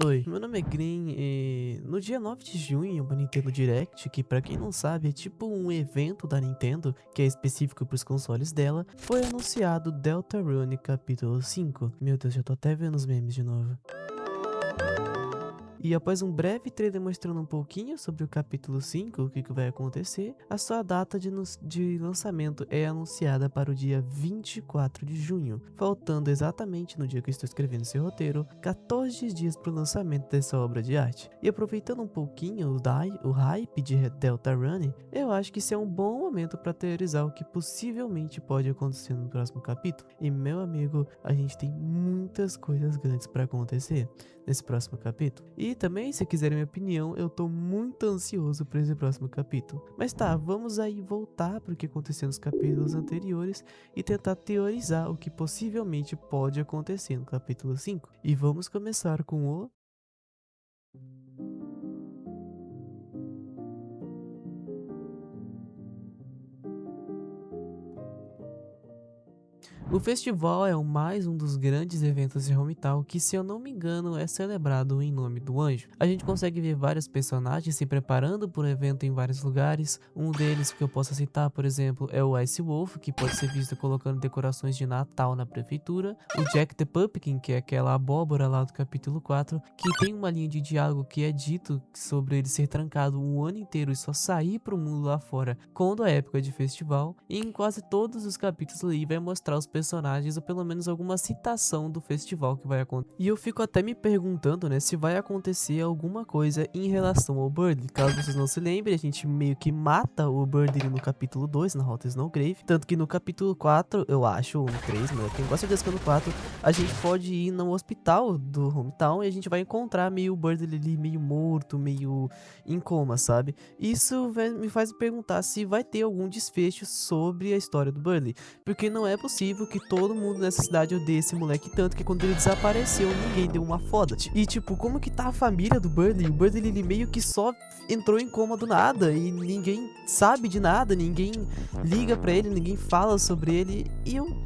Oi, meu nome é Green e no dia 9 de junho, uma Nintendo Direct, que pra quem não sabe é tipo um evento da Nintendo, que é específico pros consoles dela, foi anunciado Deltarune Capítulo 5. Meu Deus, já tô até vendo os memes de novo. E após um breve trailer mostrando um pouquinho sobre o capítulo 5, o que vai acontecer, a sua data de lançamento é anunciada para o dia 24 de junho, faltando exatamente no dia que eu estou escrevendo esse roteiro, 14 dias para o lançamento dessa obra de arte. E aproveitando um pouquinho o hype de Deltarune, eu acho que esse é um bom momento para teorizar o que possivelmente pode acontecer no próximo capítulo. E meu amigo, a gente tem muitas coisas grandes para acontecer nesse próximo capítulo. E também, se quiserem minha opinião, eu tô muito ansioso por esse próximo capítulo. Mas tá, vamos aí voltar para o que aconteceu nos capítulos anteriores e tentar teorizar o que possivelmente pode acontecer no capítulo 5. E vamos começar com o O festival é mais um dos grandes eventos de Homital que, se eu não me engano, é celebrado em nome do anjo. A gente consegue ver vários personagens se preparando para o evento em vários lugares. Um deles que eu posso citar, por exemplo, é o Ice Wolf, que pode ser visto colocando decorações de Natal na prefeitura. O Jack the Pumpkin, que é aquela abóbora lá do capítulo 4, que tem uma linha de diálogo que é dito sobre ele ser trancado um ano inteiro e só sair para o mundo lá fora quando é época de festival. E em quase todos os capítulos ali vai mostrar os personagens ou pelo menos alguma citação do festival que vai acontecer. E eu fico até me perguntando, né, se vai acontecer alguma coisa em relação ao Birdie. Caso vocês não se lembrem, a gente meio que mata o Birdie no capítulo 2, na Rota Snowgrave. Tanto que no capítulo 4, eu acho, ou no 3, mas eu tenho quase certeza que no 4, a gente pode ir no hospital do Hometown e a gente vai encontrar meio o Birdie ali meio morto, meio em coma, sabe? Isso me faz me perguntar se vai ter algum desfecho sobre a história do Birdie. Porque não é possível que todo mundo nessa cidade odeie esse moleque tanto que quando ele desapareceu, ninguém deu uma foda. E tipo, como que tá a família do Birdie? O Birdie ele meio que só entrou em coma do nada e ninguém sabe de nada, ninguém liga pra ele, ninguém fala sobre ele.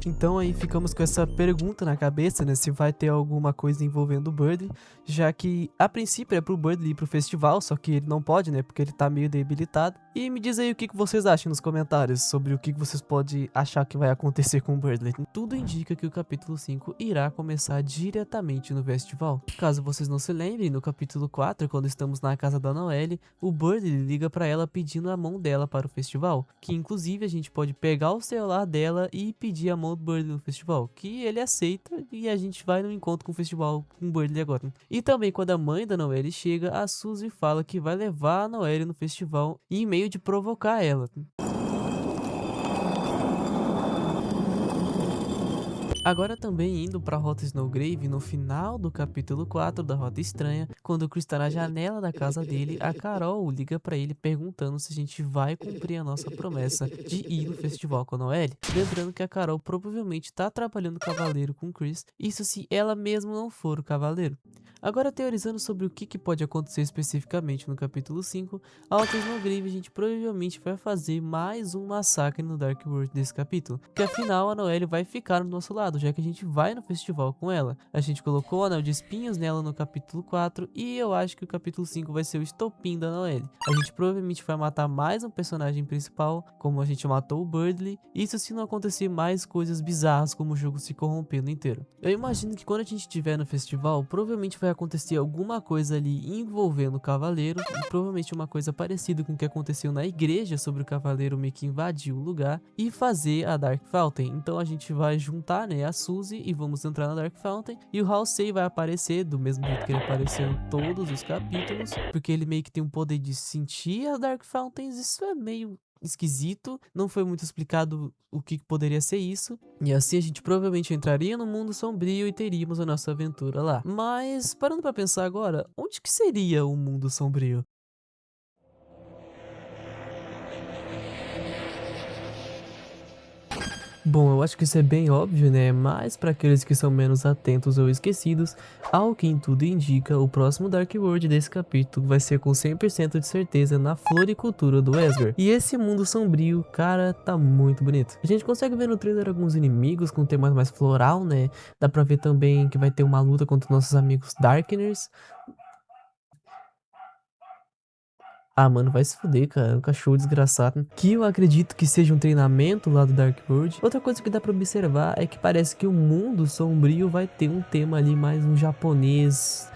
Então aí ficamos com essa pergunta na cabeça, né, se vai ter alguma coisa envolvendo o Birdie, já que a princípio é pro Birdie ir pro festival, só que ele não pode, né, porque ele tá meio debilitado. E me diz aí o que vocês acham nos comentários sobre o que vocês podem achar que vai acontecer com o Birdie. Tudo indica que o capítulo 5 irá começar diretamente no festival. Caso vocês não se lembrem, no capítulo 4, quando estamos na casa da Noelle, o Birdie liga pra ela pedindo a mão dela para o festival, que inclusive a gente pode pegar o celular dela e pedir a mão do Birdie no festival, que ele aceita e a gente vai no encontro com o festival com o Birdie agora. E também quando a mãe da Noelle chega, a Suzy fala que vai levar a Noelle no festival em meio de provocar ela. Agora também indo pra Rota Snowgrave, no final do capítulo 4 da Rota Estranha, quando o Chris tá na janela da casa dele, a Carol liga pra ele perguntando se a gente vai cumprir a nossa promessa de ir no festival com a Noelle. Lembrando que a Carol provavelmente tá trabalhando cavaleiro com o Chris, isso se ela mesma não for o cavaleiro. Agora teorizando sobre o que pode acontecer especificamente no capítulo 5, a Rota Snowgrave a gente provavelmente vai fazer mais um massacre no Dark World desse capítulo, que afinal a Noelle vai ficar do nosso lado, já que a gente vai no festival com ela. A gente colocou o anel de espinhos nela no capítulo 4 e eu acho que o capítulo 5 vai ser o estopim da Noelle. A gente provavelmente vai matar mais um personagem principal, como a gente matou o Birdie, isso se não acontecer mais coisas bizarras como o jogo se corrompendo inteiro. Eu imagino que quando a gente estiver no festival, provavelmente vai acontecer alguma coisa ali envolvendo o cavaleiro, e provavelmente uma coisa parecida com o que aconteceu na igreja sobre o cavaleiro meio que invadir o lugar e fazer a Dark Fountain. Então a gente vai juntar, né, a Suzy e vamos entrar na Dark Fountain e o Halsey vai aparecer do mesmo jeito que ele apareceu em todos os capítulos, porque ele meio que tem o poder de sentir as Dark Fountains. Isso é meio esquisito, não foi muito explicado o que poderia ser isso, e assim a gente provavelmente entraria no mundo sombrio e teríamos a nossa aventura lá. Mas parando pra pensar agora, onde que seria o mundo sombrio? Bom, eu acho que isso é bem óbvio, né? Mas para aqueles que são menos atentos ou esquecidos, ao que em tudo indica, o próximo Dark World desse capítulo vai ser com 100% de certeza na floricultura do Esgar. E esse mundo sombrio, cara, tá muito bonito. A gente consegue ver no trailer alguns inimigos com temas mais floral, né? Dá pra ver também que vai ter uma luta contra nossos amigos Darkners. Ah, mano, vai se fuder, cara. Um cachorro desgraçado. Que eu acredito que seja um treinamento lá do Dark World. Outra coisa que dá pra observar é que parece que o mundo sombrio vai ter um tema ali mais um japonês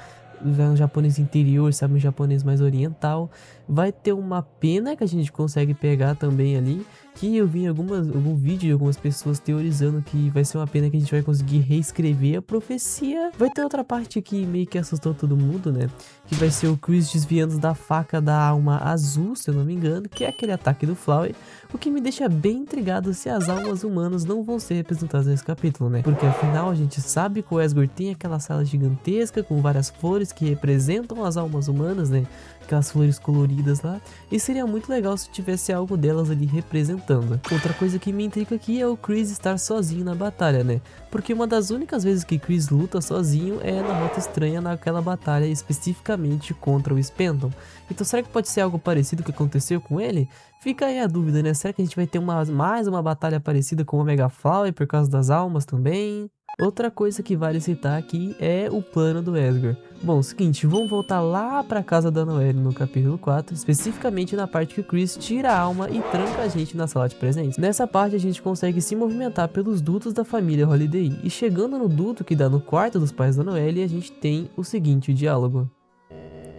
interior, sabe? Um japonês mais oriental. Vai ter uma pena que a gente consegue pegar também ali. Que eu vi em algum vídeo de algumas pessoas teorizando que vai ser uma pena que a gente vai conseguir reescrever a profecia. Vai ter outra parte que meio que assustou todo mundo, né? Que vai ser o Chris desviando da faca da alma azul, se eu não me engano, que é aquele ataque do Flauer. O que me deixa bem intrigado se as almas humanas não vão ser representadas nesse capítulo, né? Porque afinal a gente sabe que o Esgor tem aquela sala gigantesca com várias flores que representam as almas humanas, né? Aquelas flores coloridas lá. E seria muito legal se tivesse algo delas ali representando. Outra coisa que me intriga aqui é o Chris estar sozinho na batalha, né? Porque uma das únicas vezes que Chris luta sozinho é na Rota Estranha, naquela batalha especificamente contra o Spendon. Então será que pode ser algo parecido que aconteceu com ele? Fica aí a dúvida, né? Será que a gente vai ter mais uma batalha parecida com o Omega Flower por causa das almas também? Outra coisa que vale citar aqui é o plano do Esgar. Bom, seguinte, vamos voltar lá pra casa da Noelle no capítulo 4, especificamente na parte que o Chris tira a alma e tranca a gente na sala de presentes. Nessa parte a gente consegue se movimentar pelos dutos da família Holiday, e chegando no duto que dá no quarto dos pais da Noelle, a gente tem o seguinte diálogo.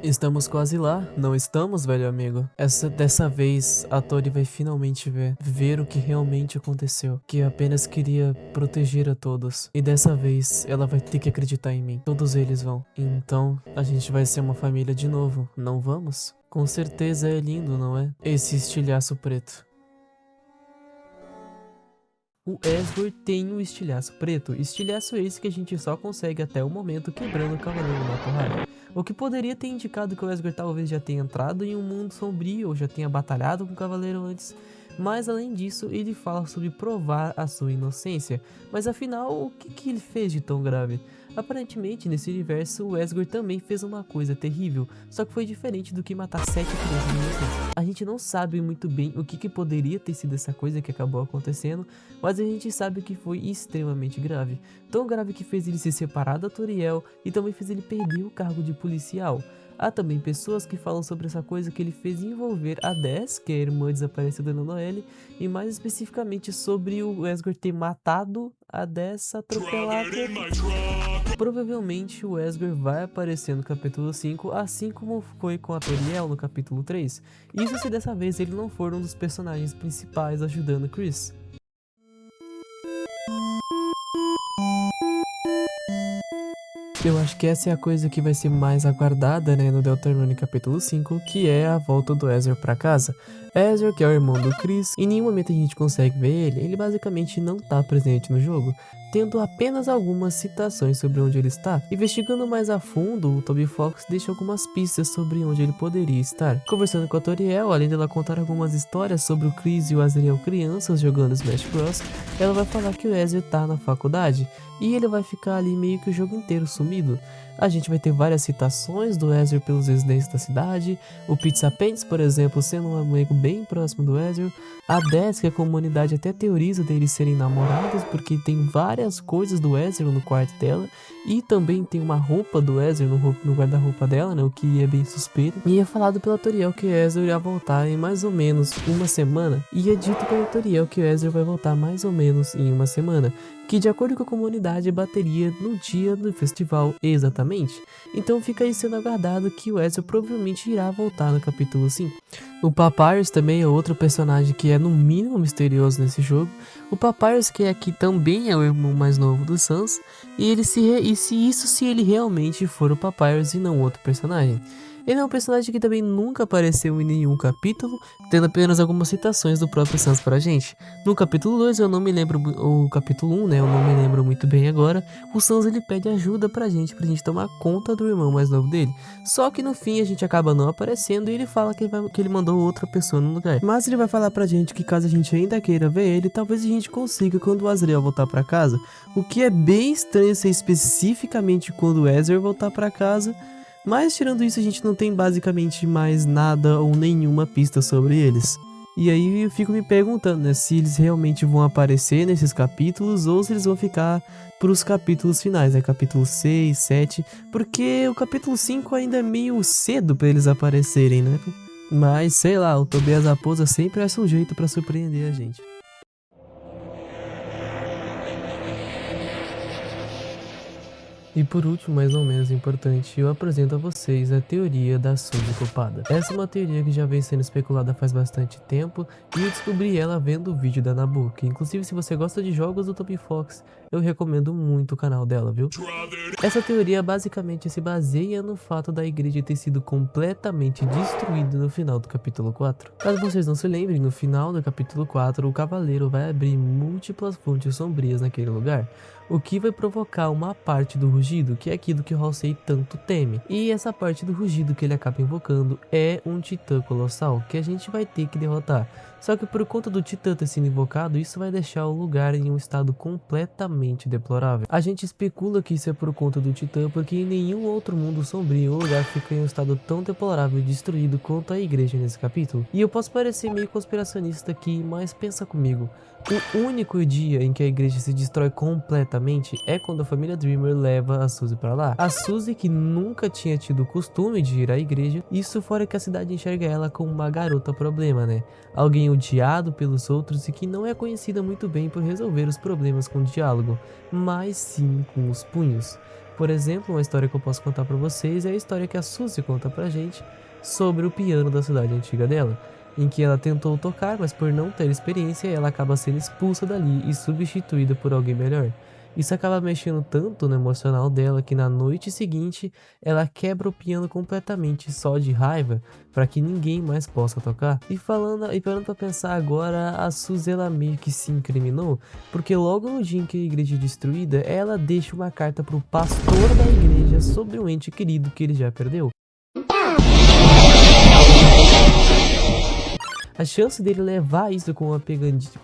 Estamos quase lá, não estamos, velho amigo? Dessa vez, a Tori vai finalmente ver o que realmente aconteceu. Que eu apenas queria proteger a todos. E dessa vez, ela vai ter que acreditar em mim. Todos eles vão. Então, a gente vai ser uma família de novo, não vamos? Com certeza é lindo, não é? Esse estilhaço preto. O Esgor tem um estilhaço preto, estilhaço esse que a gente só consegue até o momento quebrando o Cavaleiro na porrada. O que poderia ter indicado que o Esgor talvez já tenha entrado em um mundo sombrio ou já tenha batalhado com o Cavaleiro antes. Mas além disso, ele fala sobre provar a sua inocência. Mas afinal, o que ele fez de tão grave? Aparentemente, nesse universo, o Esgor também fez uma coisa terrível, só que foi diferente do que matar 7 crianças inocentes. A gente não sabe muito bem o que poderia ter sido essa coisa que acabou acontecendo, mas a gente sabe que foi extremamente grave. Tão grave que fez ele se separar da Toriel e também fez ele perder o cargo de policial. Há também pessoas que falam sobre essa coisa que ele fez envolver a Des, que é a irmã desaparecida da Noelle, e mais especificamente sobre o Esgor ter matado a Des atropelada. Provavelmente o Esgor vai aparecer no capítulo 5, assim como foi com a Toriel no capítulo 3. Isso se dessa vez ele não for um dos personagens principais ajudando Chris. Eu acho que essa é a coisa que vai ser mais aguardada, né, no Deltarune capítulo 5, que é a volta do Ezra pra casa. Ezra, que é o irmão do Chris, em nenhum momento a gente consegue ver ele basicamente não tá presente no jogo, tendo apenas algumas citações sobre onde ele está. Investigando mais a fundo, o Toby Fox deixa algumas pistas sobre onde ele poderia estar. Conversando com a Toriel, além dela contar algumas histórias sobre o Chris e o Azriel crianças jogando Smash Bros, ela vai falar que o Ezra tá na faculdade, e ele vai ficar ali meio que o jogo inteiro sumido. A gente vai ter várias citações do Ezra pelos residentes da cidade, o Pizza Pants, por exemplo, sendo um amigo bem próximo do Ezra, a Des, que a comunidade até teoriza deles serem namorados, porque tem várias coisas do Ezra no quarto dela, e também tem uma roupa do Ezra no guarda-roupa dela, né, o que é bem suspeito. E é falado pela Toriel que o Ezra irá voltar em mais ou menos uma semana, e é dito pela Toriel que o Ezra vai voltar mais ou menos em uma semana, que de acordo com a comunidade bateria no dia do festival exatamente. Então fica aí sendo aguardado que o Ezra provavelmente irá voltar no capítulo 5. O Papyrus também é outro personagem que é no mínimo misterioso nesse jogo. O Papyrus, que aqui também é o irmão mais novo do Sans, e se ele realmente for o Papyrus e não outro personagem. Ele é um personagem que também nunca apareceu em nenhum capítulo, tendo apenas algumas citações do próprio Sans pra gente. No capítulo 2 eu não me lembro, o capítulo 1, né, eu não me lembro muito bem agora, o Sans ele pede ajuda pra gente tomar conta do irmão mais novo dele. Só que no fim a gente acaba não aparecendo e ele fala que ele mandou outra pessoa no lugar. Mas ele vai falar pra gente que caso a gente ainda queira ver ele, talvez a gente consiga quando o Azrael voltar pra casa. O que é bem estranho ser especificamente quando o Ezra voltar pra casa. Mas tirando isso, a gente não tem basicamente mais nada ou nenhuma pista sobre eles. E aí eu fico me perguntando, né, se eles realmente vão aparecer nesses capítulos ou se eles vão ficar pros capítulos finais, né, capítulo 6, 7, porque o capítulo 5 ainda é meio cedo pra eles aparecerem, né? Mas sei lá, o Tobias Raposa sempre acha um jeito pra surpreender a gente. E por último, mais ou menos importante, eu apresento a vocês a teoria da Suzy culpada. Essa é uma teoria que já vem sendo especulada faz bastante tempo e eu descobri ela vendo o vídeo da Nabuki. Inclusive, se você gosta de jogos do Toby Fox, eu recomendo muito o canal dela, viu? Essa teoria basicamente se baseia no fato da igreja ter sido completamente destruída no final do capítulo 4. Caso vocês não se lembrem, no final do capítulo 4, o cavaleiro vai abrir múltiplas fontes sombrias naquele lugar, o que vai provocar uma parte do rugido, que é aquilo que Halsey tanto teme. E essa parte do rugido que ele acaba invocando é um titã colossal, que a gente vai ter que derrotar. Só que por conta do titã ter sido invocado, isso vai deixar o lugar em um estado completamente deplorável. A gente especula que isso é por conta do titã, porque em nenhum outro mundo sombrio o lugar fica em um estado tão deplorável e destruído quanto a igreja nesse capítulo. E eu posso parecer meio conspiracionista aqui, mas pensa comigo. O único dia em que a igreja se destrói completamente é quando a família Dreamer leva a Suzy pra lá. A Suzy, que nunca tinha tido o costume de ir à igreja, isso fora que a cidade enxerga ela como uma garota problema, né? Alguém odiado pelos outros e que não é conhecida muito bem por resolver os problemas com diálogo, mas sim com os punhos. Por exemplo, uma história que eu posso contar pra vocês é a história que a Suzy conta pra gente sobre o piano da cidade antiga dela, em que ela tentou tocar, mas por não ter experiência, ela acaba sendo expulsa dali e substituída por alguém melhor. Isso acaba mexendo tanto no emocional dela que na noite seguinte ela quebra o piano completamente só de raiva para que ninguém mais possa tocar. E parando para pensar agora, a Suzy ela meio que se incriminou, porque logo no dia em que a igreja é destruída, ela deixa uma carta pro pastor da igreja sobre um ente querido que ele já perdeu. A chance dele levar isso com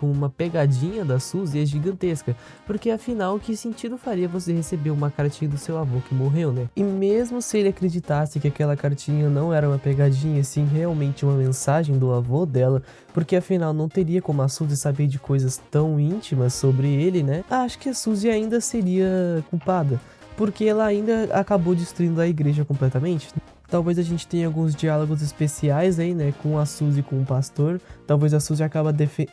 uma pegadinha da Suzy é gigantesca, porque afinal, que sentido faria você receber uma cartinha do seu avô que morreu, né? E mesmo se ele acreditasse que aquela cartinha não era uma pegadinha, sim realmente uma mensagem do avô dela, porque afinal não teria como a Suzy saber de coisas tão íntimas sobre ele, né? Acho que a Suzy ainda seria culpada, porque ela ainda acabou destruindo a igreja completamente. Talvez a gente tenha alguns diálogos especiais aí, né, com a Suzy e com o pastor. Talvez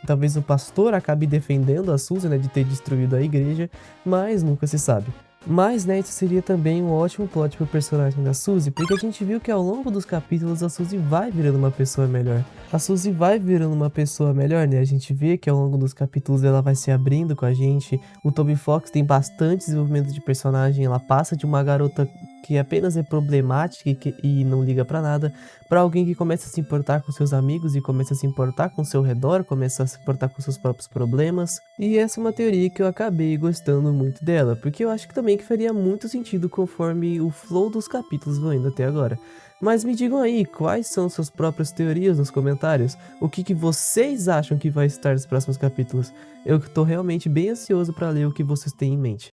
talvez o pastor acabe defendendo a Suzy, né, de ter destruído a igreja, mas nunca se sabe. Mas, né, isso seria também um ótimo plot pro personagem da Suzy, porque a gente viu que ao longo dos capítulos a Suzy vai virando uma pessoa melhor. A Suzy vai virando uma pessoa melhor, né? A gente vê que ao longo dos capítulos ela vai se abrindo com a gente. O Toby Fox tem bastante desenvolvimento de personagem, ela passa de uma garota que apenas é problemática e não liga pra nada, pra alguém que começa a se importar com seus amigos e começa a se importar com o seu redor, começa a se importar com seus próprios problemas. E essa é uma teoria que eu acabei gostando muito dela, porque eu acho que também que faria muito sentido conforme o flow dos capítulos vão indo até agora. Mas me digam aí, quais são suas próprias teorias nos comentários? O que vocês acham que vai estar nos próximos capítulos? Eu tô realmente bem ansioso pra ler o que vocês têm em mente.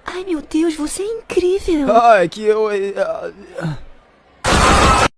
Ai meu Deus, você é incrível! Ah, é que eu.